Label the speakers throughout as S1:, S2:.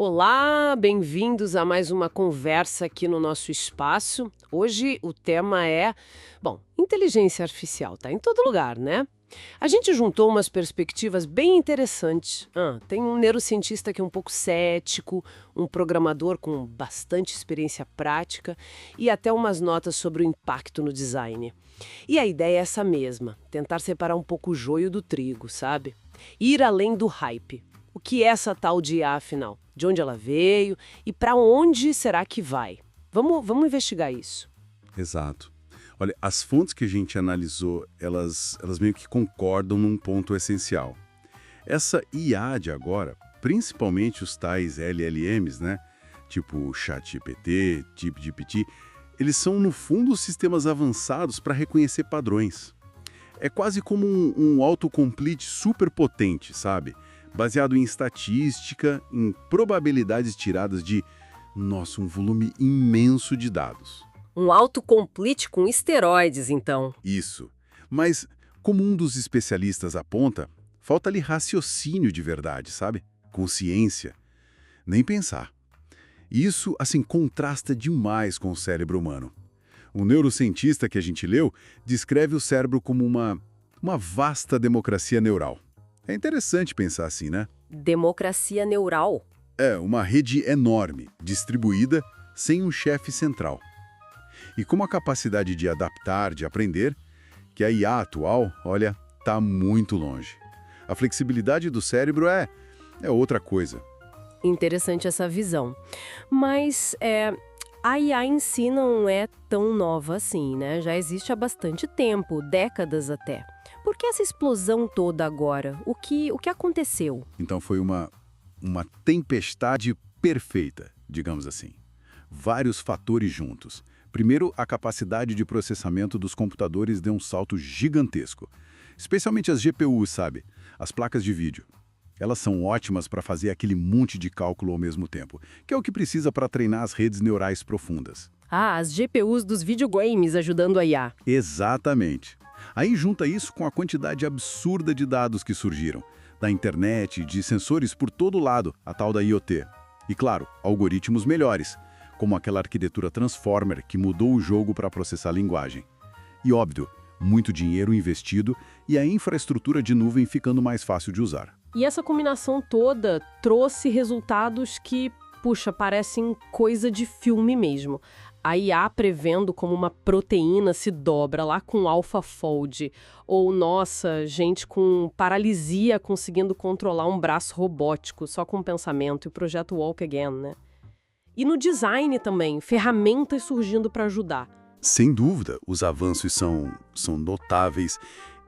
S1: Olá, bem-vindos a mais uma conversa aqui no nosso espaço. Hoje o tema é, inteligência artificial, tá em todo lugar, né? A gente juntou umas perspectivas bem interessantes. Tem um neurocientista que é um pouco cético, um programador com bastante experiência prática e até umas notas sobre o impacto no design. E a ideia é essa mesma, tentar separar um pouco o joio do trigo, sabe? Ir além do hype. O que é essa tal de IA, afinal? De onde ela veio e para onde será que vai? Vamos investigar isso.
S2: Exato. Olha, as fontes que a gente analisou, elas meio que concordam num ponto essencial. Essa IA de agora, principalmente os tais LLMs, né? Tipo o ChatGPT, DeepGPT, eles são, no fundo, sistemas avançados para reconhecer padrões. É quase como um autocomplete super potente, sabe? Baseado em estatística, em probabilidades tiradas de, um volume imenso de dados.
S1: Um autocomplete com esteroides, então.
S2: Isso. Mas, como um dos especialistas aponta, falta ali raciocínio de verdade, sabe? Consciência. Nem pensar. Isso, contrasta demais com o cérebro humano. O neurocientista que a gente leu descreve o cérebro como uma vasta democracia neural. É interessante pensar assim, né?
S1: Democracia neural.
S2: É, uma rede enorme, distribuída, sem um chefe central. E com a capacidade de adaptar, de aprender, que a IA atual, olha, tá muito longe. A flexibilidade do cérebro é outra coisa.
S1: Interessante essa visão. Mas a IA em si não é tão nova assim, né? Já existe há bastante tempo, décadas até. Por que essa explosão toda agora? O que aconteceu?
S2: Então foi uma tempestade perfeita, digamos assim. Vários fatores juntos. Primeiro, a capacidade de processamento dos computadores deu um salto gigantesco. Especialmente as GPUs, sabe? As placas de vídeo. Elas são ótimas para fazer aquele monte de cálculo ao mesmo tempo, que é o que precisa para treinar as redes neurais profundas.
S1: As GPUs dos videogames ajudando a IA.
S2: Exatamente. Aí junta isso com a quantidade absurda de dados que surgiram, da internet, de sensores por todo lado, a tal da IoT. E claro, algoritmos melhores, como aquela arquitetura Transformer que mudou o jogo para processar a linguagem. E óbvio, muito dinheiro investido e a infraestrutura de nuvem ficando mais fácil de usar.
S1: E essa combinação toda trouxe resultados que, parecem coisa de filme mesmo. A IA prevendo como uma proteína se dobra lá com AlphaFold. Ou, gente com paralisia conseguindo controlar um braço robótico só com pensamento e o projeto Walk Again, né? E no design também, ferramentas surgindo para ajudar.
S2: Sem dúvida, os avanços são notáveis.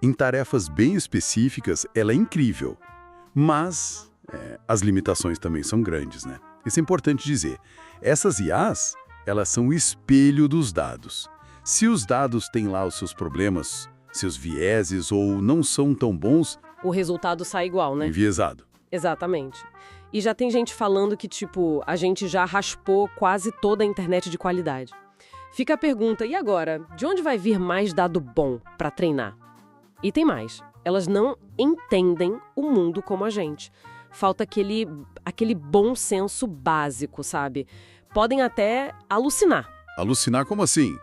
S2: Em tarefas bem específicas, ela é incrível. Mas as limitações também são grandes, né? Isso é importante dizer. Essas IAs, elas são o espelho dos dados. Se os dados têm lá os seus problemas, seus vieses ou não são tão bons...
S1: O resultado sai igual, né?
S2: Enviesado.
S1: Exatamente. E já tem gente falando que, a gente já raspou quase toda a internet de qualidade. Fica a pergunta, e agora? De onde vai vir mais dado bom para treinar? E tem mais. Elas não entendem o mundo como a gente. Falta aquele bom senso básico, sabe? Podem até alucinar.
S2: Alucinar como assim?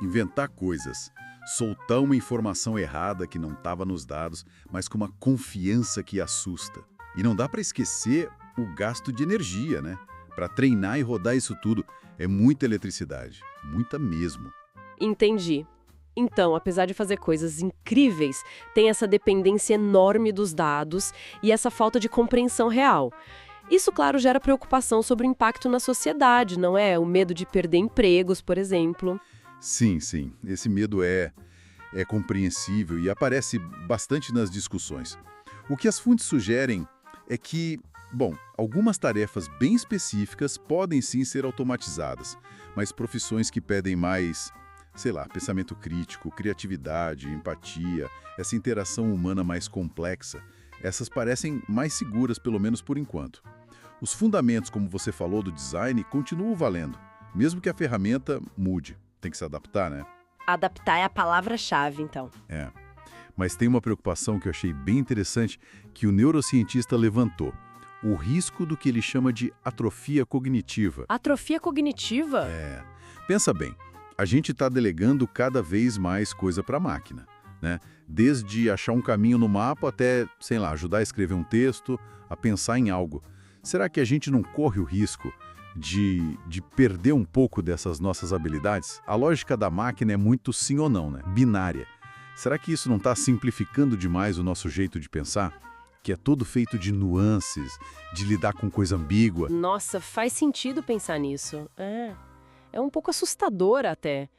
S2: Inventar coisas. Soltar uma informação errada que não estava nos dados, mas com uma confiança que assusta. E não dá para esquecer o gasto de energia, né? Para treinar e rodar isso tudo é muita eletricidade. Muita mesmo.
S1: Entendi. Então, apesar de fazer coisas incríveis, tem essa dependência enorme dos dados e essa falta de compreensão real. Isso, claro, gera preocupação sobre o impacto na sociedade, não é? O medo de perder empregos, por exemplo.
S2: Sim. Esse medo é compreensível e aparece bastante nas discussões. O que as fontes sugerem é que, algumas tarefas bem específicas podem sim ser automatizadas, mas profissões que pedem mais, pensamento crítico, criatividade, empatia, essa interação humana mais complexa, essas parecem mais seguras, pelo menos por enquanto. Os fundamentos, como você falou, do design, continuam valendo, mesmo que a ferramenta mude. Tem que se adaptar, né?
S1: Adaptar é a palavra-chave, então.
S2: Mas tem uma preocupação que eu achei bem interessante que o neurocientista levantou. o risco do que ele chama de atrofia cognitiva.
S1: Atrofia cognitiva?
S2: Pensa bem, a gente está delegando cada vez mais coisa para a máquina, né? Desde achar um caminho no mapa até, sei lá, ajudar a escrever um texto, a pensar em algo. Será que a gente não corre o risco de perder um pouco dessas nossas habilidades? A lógica da máquina é muito sim ou não, né? Binária. Será que isso não está simplificando demais o nosso jeito de pensar? Que é todo feito de nuances, de lidar com coisa ambígua.
S1: Nossa, faz sentido pensar nisso. É um pouco assustador até.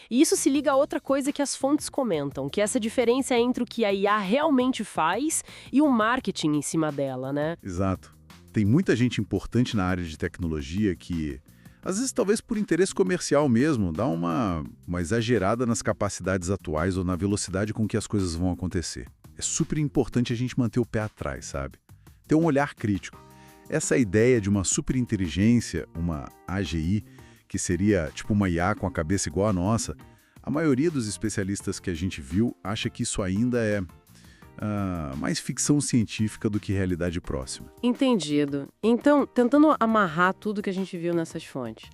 S1: E isso se liga a outra coisa que as fontes comentam, que é essa diferença entre o que a IA realmente faz e o marketing em cima dela, né?
S2: Exato. Tem muita gente importante na área de tecnologia que, às vezes talvez por interesse comercial mesmo, dá uma exagerada nas capacidades atuais ou na velocidade com que as coisas vão acontecer. É super importante a gente manter o pé atrás, sabe? Ter um olhar crítico. Essa ideia de uma superinteligência, uma AGI, que seria tipo uma IA com a cabeça igual a nossa, a maioria dos especialistas que a gente viu acha que isso ainda é mais ficção científica do que realidade próxima.
S1: Entendido. Então, tentando amarrar tudo que a gente viu nessas fontes.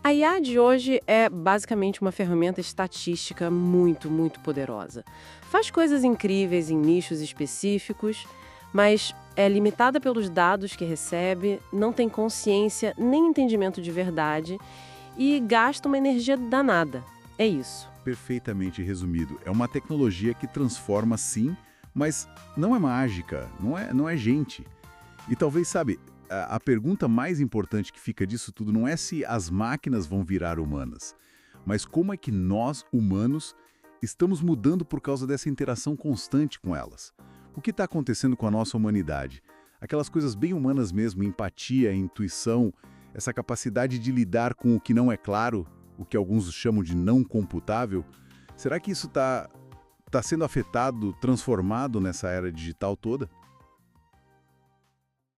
S1: A IA de hoje é basicamente uma ferramenta estatística muito, muito poderosa. Faz coisas incríveis em nichos específicos, mas é limitada pelos dados que recebe, não tem consciência nem entendimento de verdade e gasta uma energia danada. É isso.
S2: Perfeitamente resumido. É uma tecnologia que transforma, sim, mas não é mágica, não é gente. E talvez, sabe, a pergunta mais importante que fica disso tudo não é se as máquinas vão virar humanas, mas como é que nós, humanos, estamos mudando por causa dessa interação constante com elas. O que está acontecendo com a nossa humanidade? Aquelas coisas bem humanas mesmo, empatia, intuição, essa capacidade de lidar com o que não é claro, o que alguns chamam de não computável. Será que isso está sendo afetado, transformado nessa era digital toda?